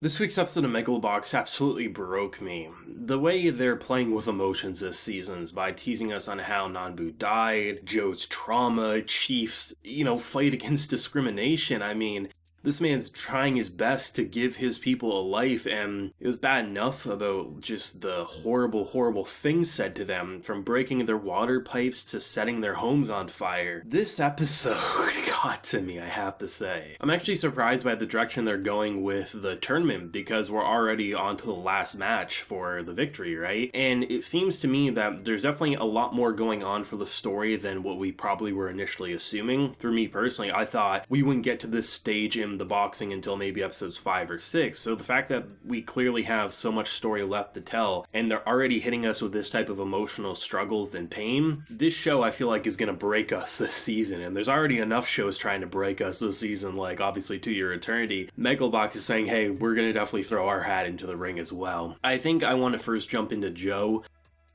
This week's episode of Megalobox absolutely broke me. The way they're playing with emotions this season is by teasing us on how Nanbu died, Joe's trauma, Chief's, fight against discrimination. This man's trying his best to give his people a life, and it was bad enough about just the horrible, horrible things said to them, from breaking their water pipes to setting their homes on fire. This episode got to me, I have to say. I'm actually surprised by the direction they're going with the tournament, because we're already on to the last match for the victory, right? And it seems to me that there's definitely a lot more going on for the story than what we probably were initially assuming. For me personally, I thought we wouldn't get to this stage in the boxing until maybe episodes 5 or 6, so the fact that we clearly have so much story left to tell, and they're already hitting us with this type of emotional struggles and pain, this show I feel like is going to break us this season, and there's already enough shows trying to break us this season, like obviously To Your Eternity. Megalobox is saying, hey, we're going to definitely throw our hat into the ring as well. I think I want to first jump into Joe.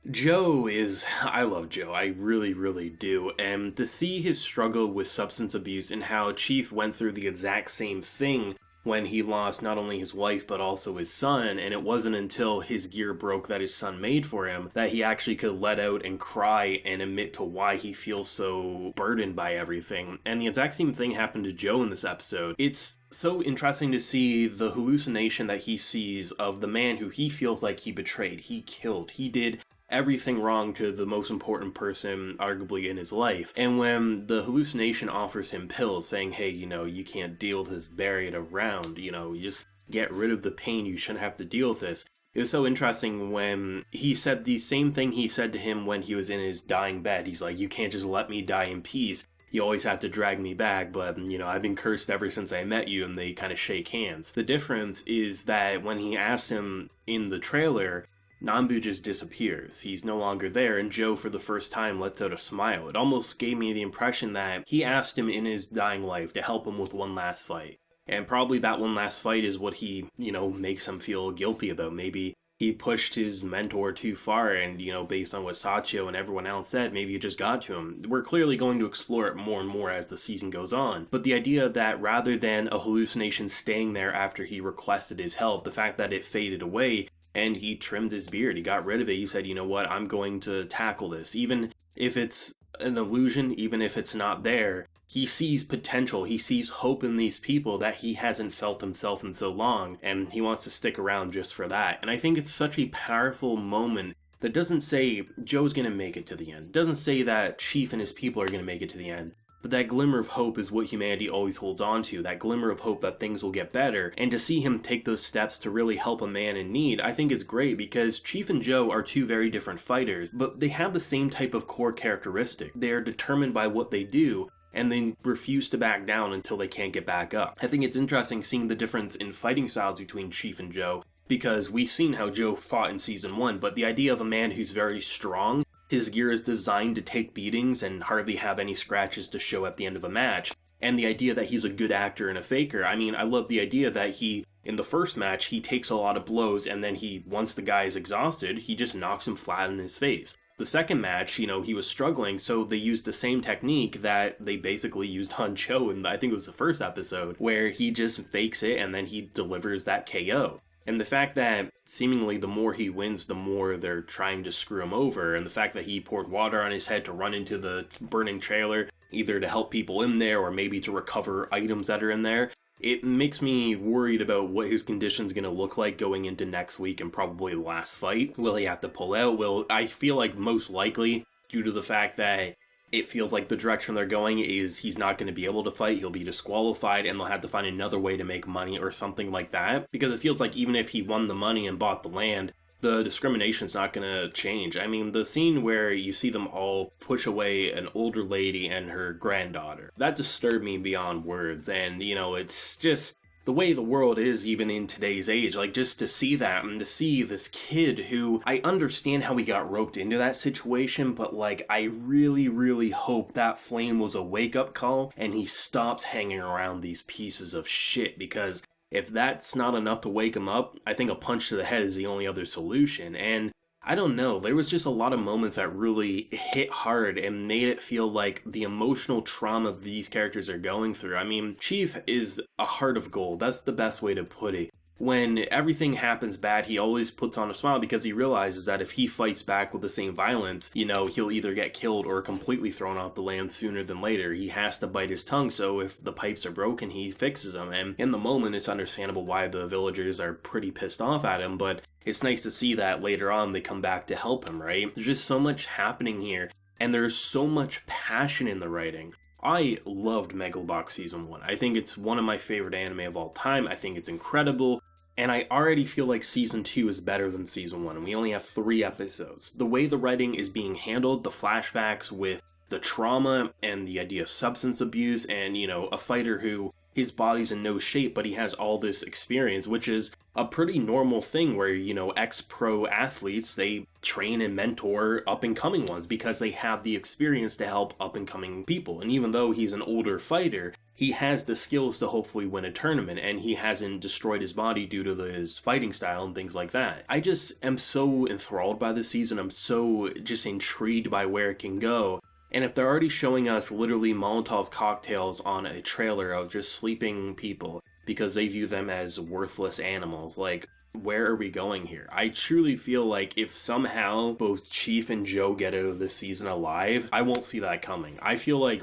I love Joe, I really, really do, and to see his struggle with substance abuse and how Chief went through the exact same thing when he lost not only his wife but also his son, and it wasn't until his gear broke that his son made for him that he actually could let out and cry and admit to why he feels so burdened by everything. And the exact same thing happened to Joe in this episode. It's so interesting to see the hallucination that he sees of the man who he feels like he betrayed, he killed, he did everything wrong to the most important person arguably in his life. And when the hallucination offers him pills saying, hey, you can't deal with this, bury it around, you just get rid of the pain, you shouldn't have to deal with this. It was so interesting when he said the same thing he said to him when he was in his dying bed. He's like, you can't just let me die in peace. You always have to drag me back, but, I've been cursed ever since I met you, and they kind of shake hands. The difference is that when he asks him in the trailer, Nanbu just disappears. He's no longer there, and Joe for the first time lets out a smile. It almost gave me the impression that he asked him in his dying life to help him with one last fight. And probably that one last fight is what he, makes him feel guilty about. Maybe he pushed his mentor too far, and, based on what Sachio and everyone else said, maybe it just got to him. We're clearly going to explore it more and more as the season goes on. But the idea that rather than a hallucination staying there after he requested his help, the fact that it faded away, and he trimmed his beard, he got rid of it, he said, you know what, I'm going to tackle this. Even if it's an illusion, even if it's not there, he sees potential, he sees hope in these people that he hasn't felt himself in so long, and he wants to stick around just for that. And I think it's such a powerful moment that doesn't say Joe's going to make it to the end. It doesn't say that Chief and his people are going to make it to the end. But that glimmer of hope is what humanity always holds on to, that glimmer of hope that things will get better. And to see him take those steps to really help a man in need, I think is great, because Chief and Joe are two very different fighters, but they have the same type of core characteristic. They are determined by what they do, and they refuse to back down until they can't get back up. I think it's interesting seeing the difference in fighting styles between Chief and Joe, because we've seen how Joe fought in Season 1, but the idea of a man who's very strong, his gear is designed to take beatings and hardly have any scratches to show at the end of a match, and the idea that he's a good actor and a faker. I love the idea that in the first match, he takes a lot of blows, and then once the guy is exhausted, he just knocks him flat in his face. The second match, he was struggling, so they used the same technique that they basically used on Joe in, I think it was the first episode, where he just fakes it and then he delivers that KO. And the fact that seemingly the more he wins, the more they're trying to screw him over, and the fact that he poured water on his head to run into the burning trailer, either to help people in there or maybe to recover items that are in there, it makes me worried about what his condition's going to look like going into next week and probably the last fight. Will he have to pull out? I feel like most likely, due to the fact that it feels like the direction they're going is he's not going to be able to fight, he'll be disqualified, and they'll have to find another way to make money or something like that. Because it feels like even if he won the money and bought the land, the discrimination's not going to change. The scene where you see them all push away an older lady and her granddaughter, that disturbed me beyond words. And, it's just the way the world is even in today's age, just to see that and to see this kid who, I understand how he got roped into that situation, but I really, really hope that flame was a wake-up call and he stops hanging around these pieces of shit, because if that's not enough to wake him up, I think a punch to the head is the only other solution. And I don't know, there was just a lot of moments that really hit hard and made it feel like the emotional trauma these characters are going through. Chief is a heart of gold, that's the best way to put it. when everything happens bad, he always puts on a smile because he realizes that if he fights back with the same violence, he'll either get killed or completely thrown off the land sooner than later. He has to bite his tongue, so if the pipes are broken, he fixes them. And in the moment, it's understandable why the villagers are pretty pissed off at him, but it's nice to see that later on they come back to help him, right? There's just so much happening here, and there's so much passion in the writing. I loved Megalobox Season 1. I think it's one of my favorite anime of all time. I think it's incredible. And I already feel like Season 2 is better than Season 1, and we only have 3 episodes. The way the writing is being handled, the flashbacks with the trauma and the idea of substance abuse and, a fighter who his body's in no shape, but he has all this experience, which is a pretty normal thing where, ex-pro athletes, they train and mentor up-and-coming ones because they have the experience to help up-and-coming people. And even though he's an older fighter, he has the skills to hopefully win a tournament, and he hasn't destroyed his body due to his fighting style and things like that. I just am so enthralled by this season. I'm so just intrigued by where it can go. And if they're already showing us literally Molotov cocktails on a trailer of just sleeping people because they view them as worthless animals, like, where are we going here? I truly feel like if somehow both Chief and Joe get out of this season alive, I won't see that coming. I feel like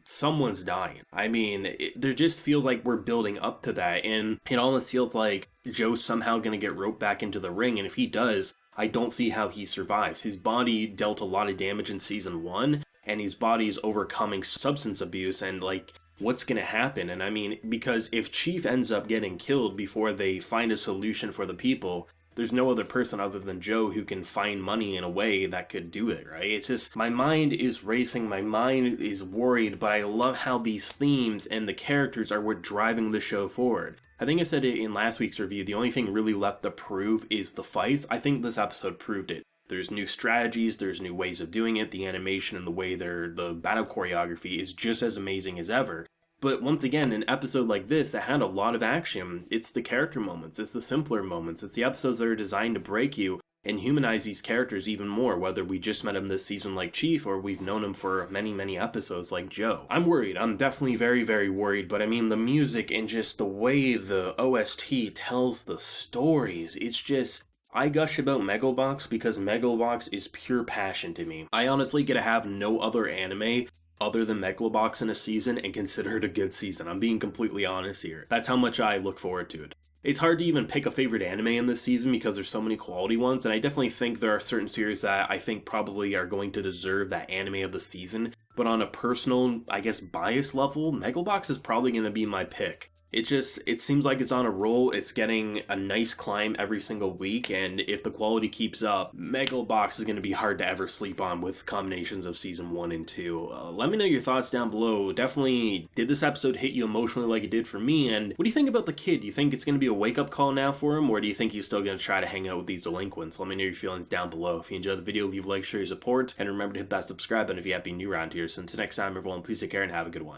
someone's dying. I mean, there just feels like we're building up to that, and it almost feels like Joe's somehow going to get roped back into the ring, and if he does, I don't see how he survives. His body dealt a lot of damage in Season 1, and his body is overcoming substance abuse, and what's gonna happen? And I mean, because if Chief ends up getting killed before they find a solution for the people, there's no other person other than Joe who can find money in a way that could do it, right? It's just, my mind is racing, my mind is worried, but I love how these themes and the characters are what driving the show forward. I think I said it in last week's review, the only thing really left to prove is the fights. I think this episode proved it. There's new strategies, there's new ways of doing it, the animation and the way the battle choreography is just as amazing as ever. But once again, an episode like this that had a lot of action, it's the character moments, it's the simpler moments, it's the episodes that are designed to break you and humanize these characters even more, whether we just met him this season like Chief or we've known him for many, many episodes like Joe. I'm worried. I'm definitely very, very worried, but I mean, the music and just the way the OST tells the stories, it's just, I gush about Megalobox because Megalobox is pure passion to me. I honestly get to have no other anime other than Megalobox in a season and consider it a good season. I'm being completely honest here. That's how much I look forward to it. It's hard to even pick a favorite anime in this season because there's so many quality ones, and I definitely think there are certain series that I think probably are going to deserve that anime of the season, but on a personal, I guess, bias level, Megalobox is probably going to be my pick. It seems like it's on a roll, it's getting a nice climb every single week, and if the quality keeps up, Megalobox is going to be hard to ever sleep on with combinations of Season 1 and 2. Let me know your thoughts down below. Definitely, did this episode hit you emotionally like it did for me, and what do you think about the kid? Do you think it's going to be a wake-up call now for him, or do you think he's still going to try to hang out with these delinquents? Let me know your feelings down below. If you enjoyed the video, leave a like, share your support, and remember to hit that subscribe button if you have been new around here. So until next time, everyone, please take care and have a good one.